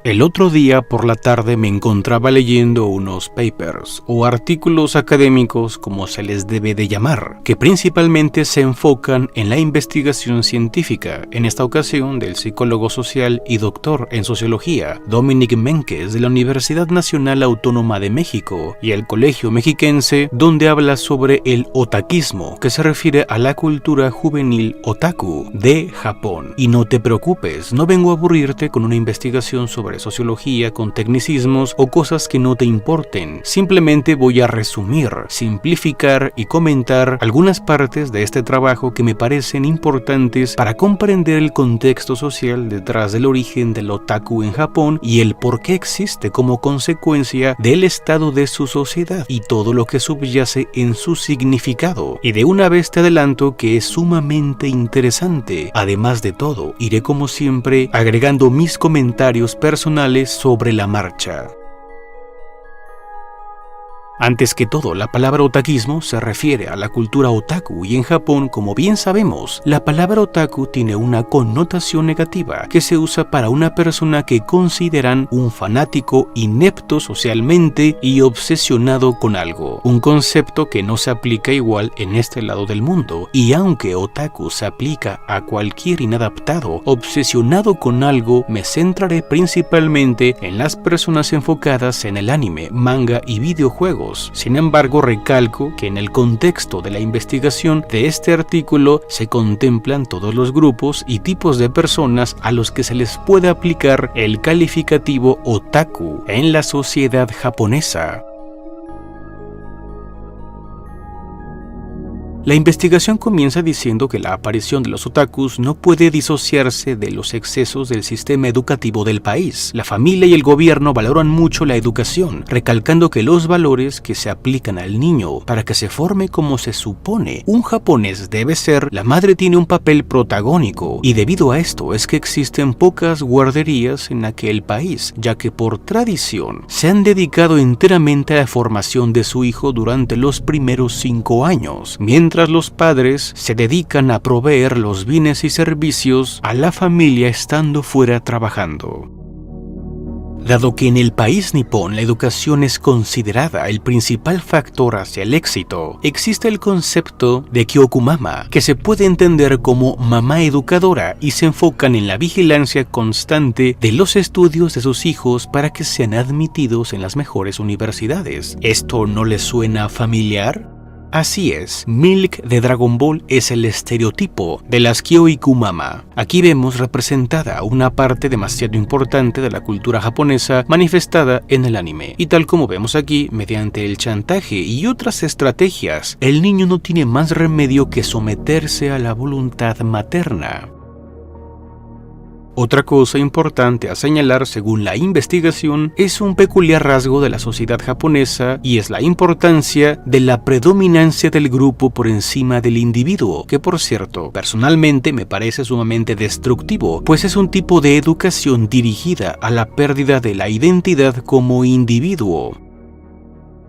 El otro día por la tarde me encontraba leyendo unos papers o artículos académicos, como se les debe de llamar, que principalmente se enfocan en la investigación científica, en esta ocasión del psicólogo social y doctor en sociología Dominic Menkes de la Universidad Nacional Autónoma de México y el Colegio Mexiquense, donde habla sobre el otakismo, que se refiere a la cultura juvenil otaku de Japón. Y no te preocupes, no vengo a aburrirte con una investigación sobre sociología con tecnicismos o cosas que no te importen. Simplemente voy a resumir, simplificar y comentar algunas partes de este trabajo que me parecen importantes para comprender el contexto social detrás del origen del otaku en Japón y el por qué existe como consecuencia del estado de su sociedad y todo lo que subyace en su significado. Y de una vez te adelanto que es sumamente interesante. Además de todo, iré como siempre agregando mis comentarios personales sobre la marcha. Antes que todo, la palabra otakismo se refiere a la cultura otaku y en Japón, como bien sabemos, la palabra otaku tiene una connotación negativa que se usa para una persona que consideran un fanático inepto socialmente y obsesionado con algo, un concepto que no se aplica igual en este lado del mundo, y aunque otaku se aplica a cualquier inadaptado obsesionado con algo, me centraré principalmente en las personas enfocadas en el anime, manga y videojuegos. Sin embargo, recalco que en el contexto de la investigación de este artículo se contemplan todos los grupos y tipos de personas a los que se les puede aplicar el calificativo otaku en la sociedad japonesa. La investigación comienza diciendo que la aparición de los otakus no puede disociarse de los excesos del sistema educativo del país. La familia y el gobierno valoran mucho la educación, recalcando que los valores que se aplican al niño para que se forme como se supone un japonés debe ser, la madre tiene un papel protagónico, y debido a esto es que existen pocas guarderías en aquel país, ya que por tradición se han dedicado enteramente a la formación de su hijo durante los primeros 5 años, mientras los padres se dedican a proveer los bienes y servicios a la familia estando fuera trabajando. Dado que en el país nipón la educación es considerada el principal factor hacia el éxito, existe el concepto de kyokumama, que se puede entender como mamá educadora, y se enfocan en la vigilancia constante de los estudios de sus hijos para que sean admitidos en las mejores universidades. ¿Esto no les suena familiar? Así es, Milk de Dragon Ball es el estereotipo de las Kyoikumama. Aquí vemos representada una parte demasiado importante de la cultura japonesa manifestada en el anime. Y tal como vemos aquí, mediante el chantaje y otras estrategias, el niño no tiene más remedio que someterse a la voluntad materna. Otra cosa importante a señalar según la investigación es un peculiar rasgo de la sociedad japonesa y es la importancia de la predominancia del grupo por encima del individuo, que por cierto, personalmente me parece sumamente destructivo, pues es un tipo de educación dirigida a la pérdida de la identidad como individuo.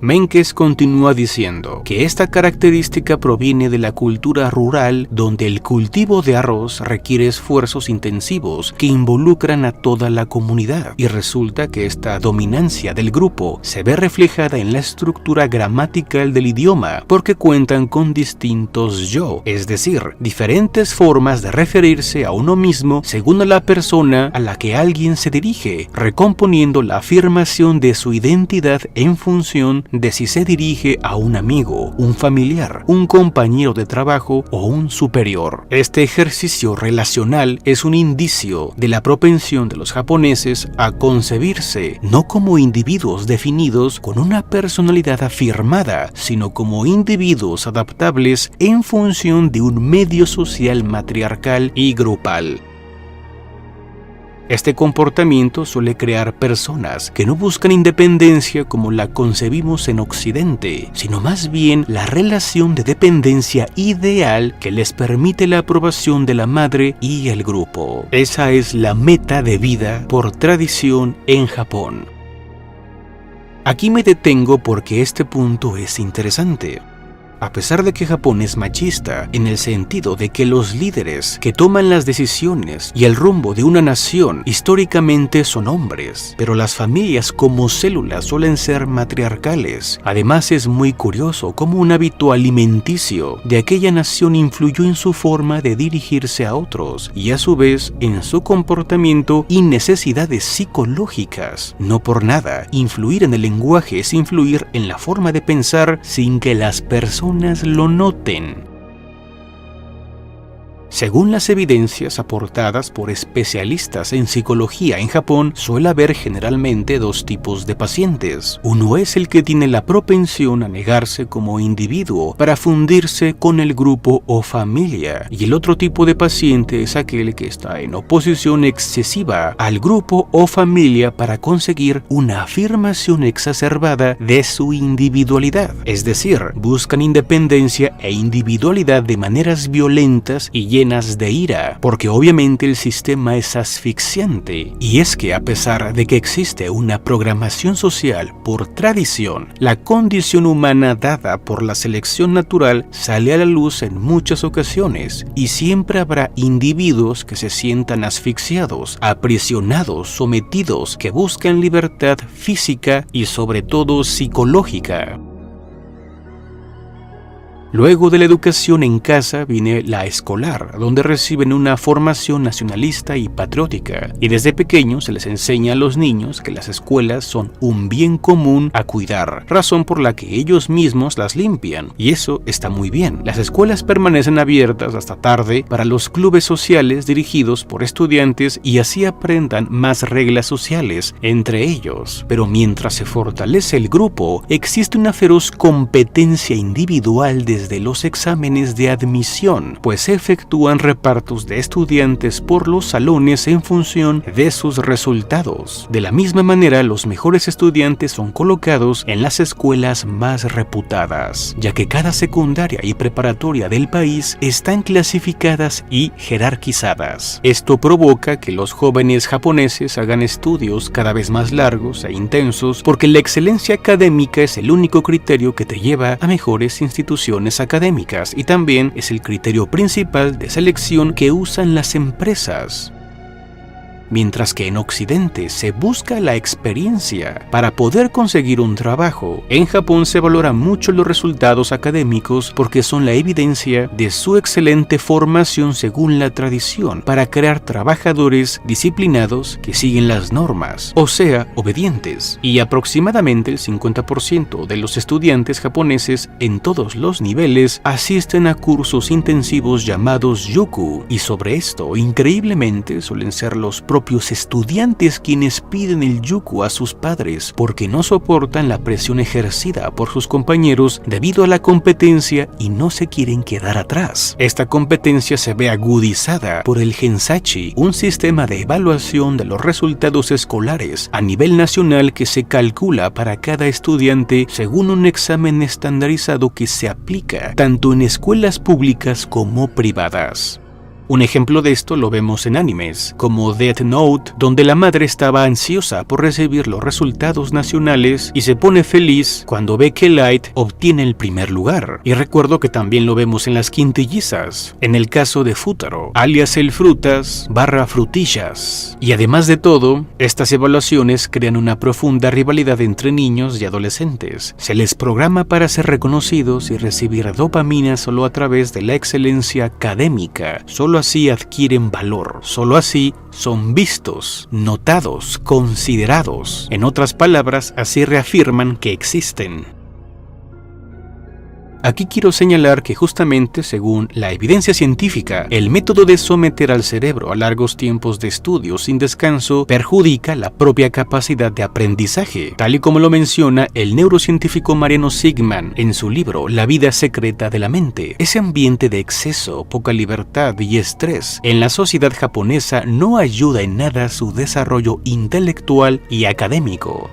Menkes continúa diciendo que esta característica proviene de la cultura rural, donde el cultivo de arroz requiere esfuerzos intensivos que involucran a toda la comunidad, y resulta que esta dominancia del grupo se ve reflejada en la estructura gramatical del idioma, porque cuentan con distintos yo, es decir, diferentes formas de referirse a uno mismo según a la persona a la que alguien se dirige, recomponiendo la afirmación de su identidad en función de si se dirige a un amigo, un familiar, un compañero de trabajo o un superior. Este ejercicio relacional es un indicio de la propensión de los japoneses a concebirse no como individuos definidos con una personalidad afirmada, sino como individuos adaptables en función de un medio social matriarcal y grupal. Este comportamiento suele crear personas que no buscan independencia como la concebimos en Occidente, sino más bien la relación de dependencia ideal que les permite la aprobación de la madre y el grupo. Esa es la meta de vida por tradición en Japón. Aquí me detengo porque este punto es interesante. A pesar de que Japón es machista, en el sentido de que los líderes que toman las decisiones y el rumbo de una nación históricamente son hombres, pero las familias como células suelen ser matriarcales. Además, es muy curioso cómo un hábito alimenticio de aquella nación influyó en su forma de dirigirse a otros y a su vez en su comportamiento y necesidades psicológicas. No por nada, influir en el lenguaje es influir en la forma de pensar sin que las personas lo noten. Según las evidencias aportadas por especialistas en psicología en Japón, suele haber generalmente dos tipos de pacientes. Uno es el que tiene la propensión a negarse como individuo para fundirse con el grupo o familia, y el otro tipo de paciente es aquel que está en oposición excesiva al grupo o familia para conseguir una afirmación exacerbada de su individualidad. Es decir, buscan independencia e individualidad de maneras violentas y llenas de ira, porque obviamente el sistema es asfixiante. Y es que a pesar de que existe una programación social por tradición, la condición humana dada por la selección natural sale a la luz en muchas ocasiones, y siempre habrá individuos que se sientan asfixiados, aprisionados, sometidos, que buscan libertad física y sobre todo psicológica. Luego de la educación en casa viene la escolar, donde reciben una formación nacionalista y patriótica, y desde pequeños se les enseña a los niños que las escuelas son un bien común a cuidar, razón por la que ellos mismos las limpian, y eso está muy bien. Las escuelas permanecen abiertas hasta tarde para los clubes sociales dirigidos por estudiantes y así aprendan más reglas sociales entre ellos, pero mientras se fortalece el grupo, existe una feroz competencia individual desde los exámenes de admisión, pues se efectúan repartos de estudiantes por los salones en función de sus resultados. De la misma manera, los mejores estudiantes son colocados en las escuelas más reputadas, ya que cada secundaria y preparatoria del país están clasificadas y jerarquizadas. Esto provoca que los jóvenes japoneses hagan estudios cada vez más largos e intensos, porque la excelencia académica es el único criterio que te lleva a mejores instituciones académicas y también es el criterio principal de selección que usan las empresas. Mientras que en Occidente se busca la experiencia para poder conseguir un trabajo, en Japón se valoran mucho los resultados académicos porque son la evidencia de su excelente formación según la tradición para crear trabajadores disciplinados que siguen las normas, o sea, obedientes. Y aproximadamente el 50% de los estudiantes japoneses en todos los niveles asisten a cursos intensivos llamados yuku, y sobre esto, increíblemente, suelen ser los propios estudiantes quienes piden el yuku a sus padres porque no soportan la presión ejercida por sus compañeros debido a la competencia y no se quieren quedar atrás. Esta competencia se ve agudizada por el Gensachi, un sistema de evaluación de los resultados escolares a nivel nacional que se calcula para cada estudiante según un examen estandarizado que se aplica tanto en escuelas públicas como privadas. Un ejemplo de esto lo vemos en animes, como Death Note, donde la madre estaba ansiosa por recibir los resultados nacionales y se pone feliz cuando ve que Light obtiene el primer lugar. Y recuerdo que también lo vemos en las quintillizas, en el caso de Futaro, alias el Frutas / Frutillas. Y además de todo, estas evaluaciones crean una profunda rivalidad entre niños y adolescentes. Se les programa para ser reconocidos y recibir dopamina solo a través de la excelencia académica. Solo así adquieren valor, solo así son vistos, notados, considerados. En otras palabras, así reafirman que existen. Aquí quiero señalar que justamente según la evidencia científica, el método de someter al cerebro a largos tiempos de estudio sin descanso perjudica la propia capacidad de aprendizaje, tal y como lo menciona el neurocientífico Mariano Sigman en su libro La vida secreta de la mente. Ese ambiente de exceso, poca libertad y estrés en la sociedad japonesa no ayuda en nada a su desarrollo intelectual y académico.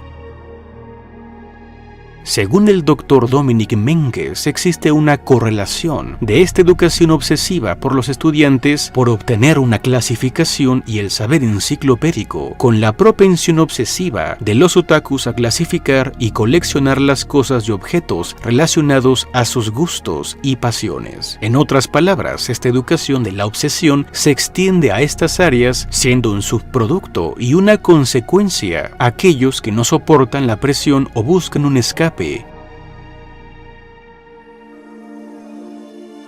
Según el Dr. Dominic Menkes, existe una correlación de esta educación obsesiva por los estudiantes por obtener una clasificación y el saber enciclopédico con la propensión obsesiva de los otakus a clasificar y coleccionar las cosas y objetos relacionados a sus gustos y pasiones. En otras palabras, esta educación de la obsesión se extiende a estas áreas, siendo un subproducto y una consecuencia a aquellos que no soportan la presión o buscan un escape.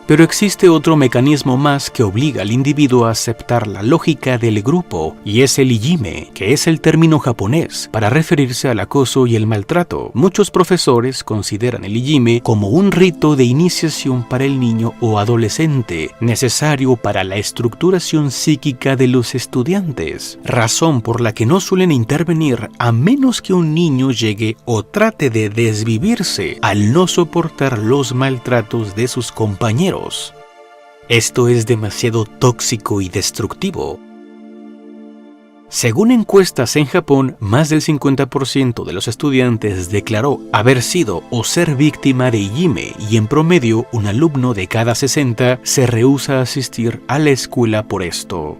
Pero existe otro mecanismo más que obliga al individuo a aceptar la lógica del grupo, y es el ijime, que es el término japonés para referirse al acoso y el maltrato. Muchos profesores consideran el ijime como un rito de iniciación para el niño o adolescente, necesario para la estructuración psíquica de los estudiantes, razón por la que no suelen intervenir a menos que un niño llegue o trate de desvivirse al no soportar los maltratos de sus compañeros. Esto es demasiado tóxico y destructivo. Según encuestas en Japón, más del 50% de los estudiantes declaró haber sido o ser víctima de ijime, y en promedio un alumno de cada 60 se rehúsa a asistir a la escuela por esto.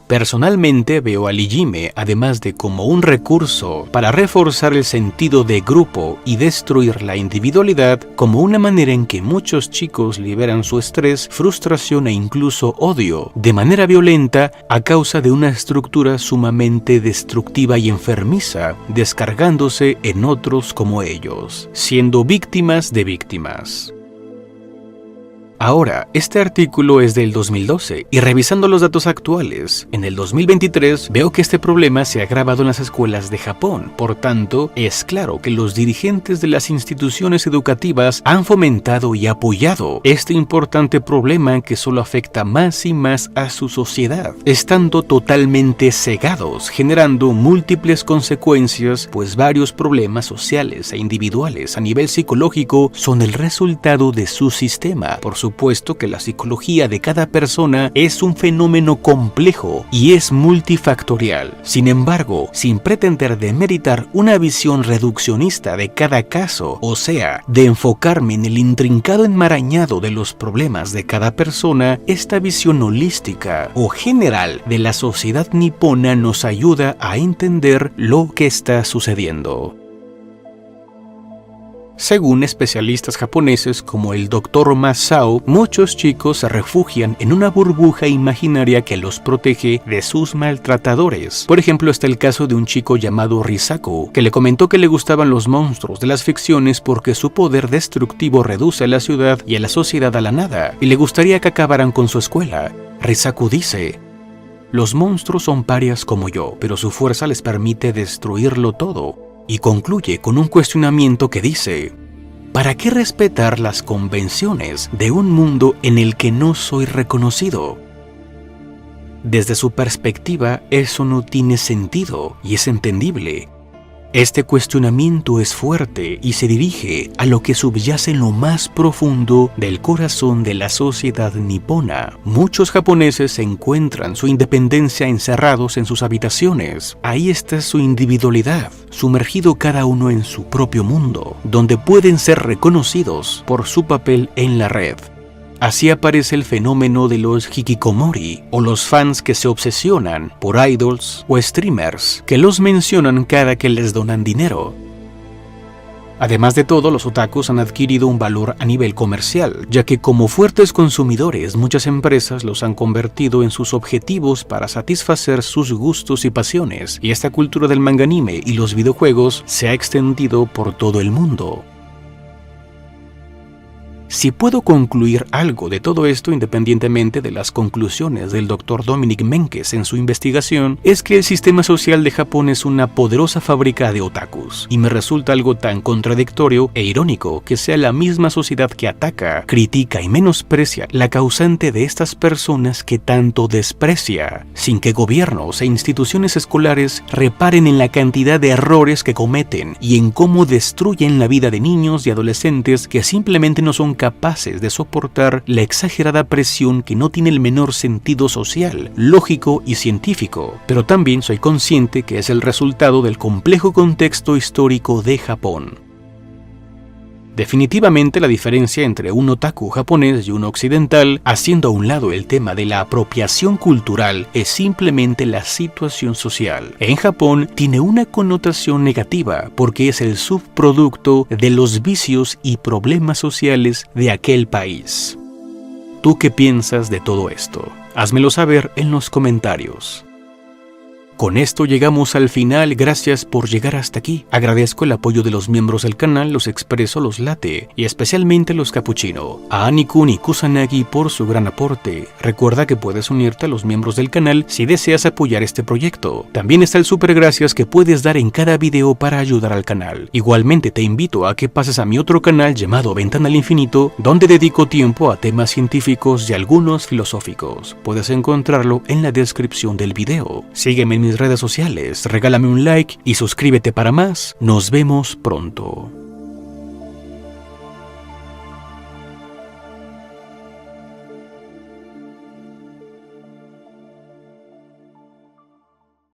Personalmente veo al ijime, además de como un recurso para reforzar el sentido de grupo y destruir la individualidad, como una manera en que muchos chicos liberan su estrés, frustración e incluso odio de manera violenta a causa de una estructura sumamente destructiva y enfermiza, descargándose en otros como ellos, siendo víctimas de víctimas. Ahora, este artículo es del 2012 y revisando los datos actuales, en el 2023 veo que este problema se ha agravado en las escuelas de Japón. Por tanto, es claro que los dirigentes de las instituciones educativas han fomentado y apoyado este importante problema que solo afecta más y más a su sociedad, estando totalmente cegados, generando múltiples consecuencias, pues varios problemas sociales e individuales a nivel psicológico son el resultado de su sistema. Por supuesto que la psicología de cada persona es un fenómeno complejo y es multifactorial. Sin embargo, sin pretender demeritar una visión reduccionista de cada caso, o sea, de enfocarme en el intrincado enmarañado de los problemas de cada persona, esta visión holística o general de la sociedad nipona nos ayuda a entender lo que está sucediendo. Según especialistas japoneses como el Dr. Masao, muchos chicos se refugian en una burbuja imaginaria que los protege de sus maltratadores. Por ejemplo, está el caso de un chico llamado Risaku, que le comentó que le gustaban los monstruos de las ficciones porque su poder destructivo reduce a la ciudad y a la sociedad a la nada, y le gustaría que acabaran con su escuela. Risaku dice: "Los monstruos son parias como yo, pero su fuerza les permite destruirlo todo". Y concluye con un cuestionamiento que dice: ¿para qué respetar las convenciones de un mundo en el que no soy reconocido? Desde su perspectiva, eso no tiene sentido y es entendible. Este cuestionamiento es fuerte y se dirige a lo que subyace en lo más profundo del corazón de la sociedad nipona. Muchos japoneses encuentran su independencia encerrados en sus habitaciones. Ahí está su individualidad, sumergido cada uno en su propio mundo, donde pueden ser reconocidos por su papel en la red. Así aparece el fenómeno de los hikikomori, o los fans que se obsesionan por idols o streamers, que los mencionan cada que les donan dinero. Además de todo, los otakus han adquirido un valor a nivel comercial, ya que como fuertes consumidores, muchas empresas los han convertido en sus objetivos para satisfacer sus gustos y pasiones, y esta cultura del manga anime y los videojuegos se ha extendido por todo el mundo. Si puedo concluir algo de todo esto, independientemente de las conclusiones del Dr. Dominic Menkes en su investigación, es que el sistema social de Japón es una poderosa fábrica de otakus, y me resulta algo tan contradictorio e irónico que sea la misma sociedad que ataca, critica y menosprecia la causante de estas personas que tanto desprecia, sin que gobiernos e instituciones escolares reparen en la cantidad de errores que cometen y en cómo destruyen la vida de niños y adolescentes que simplemente no son incapaces de soportar la exagerada presión que no tiene el menor sentido social, lógico y científico, pero también soy consciente que es el resultado del complejo contexto histórico de Japón. Definitivamente la diferencia entre un otaku japonés y un occidental, haciendo a un lado el tema de la apropiación cultural, es simplemente la situación social. En Japón tiene una connotación negativa porque es el subproducto de los vicios y problemas sociales de aquel país. ¿Tú qué piensas de todo esto? Házmelo saber en los comentarios. Con esto llegamos al final, gracias por llegar hasta aquí. Agradezco el apoyo de los miembros del canal, los expreso, los latte y especialmente los cappuccino. A Ani-kun y Kusanagi por su gran aporte. Recuerda que puedes unirte a los miembros del canal si deseas apoyar este proyecto. También está el super gracias que puedes dar en cada video para ayudar al canal. Igualmente te invito a que pases a mi otro canal llamado Ventana al Infinito, donde dedico tiempo a temas científicos y algunos filosóficos. Puedes encontrarlo en la descripción del video. Sígueme en mis redes sociales, regálame un like y suscríbete para más. Nos vemos pronto.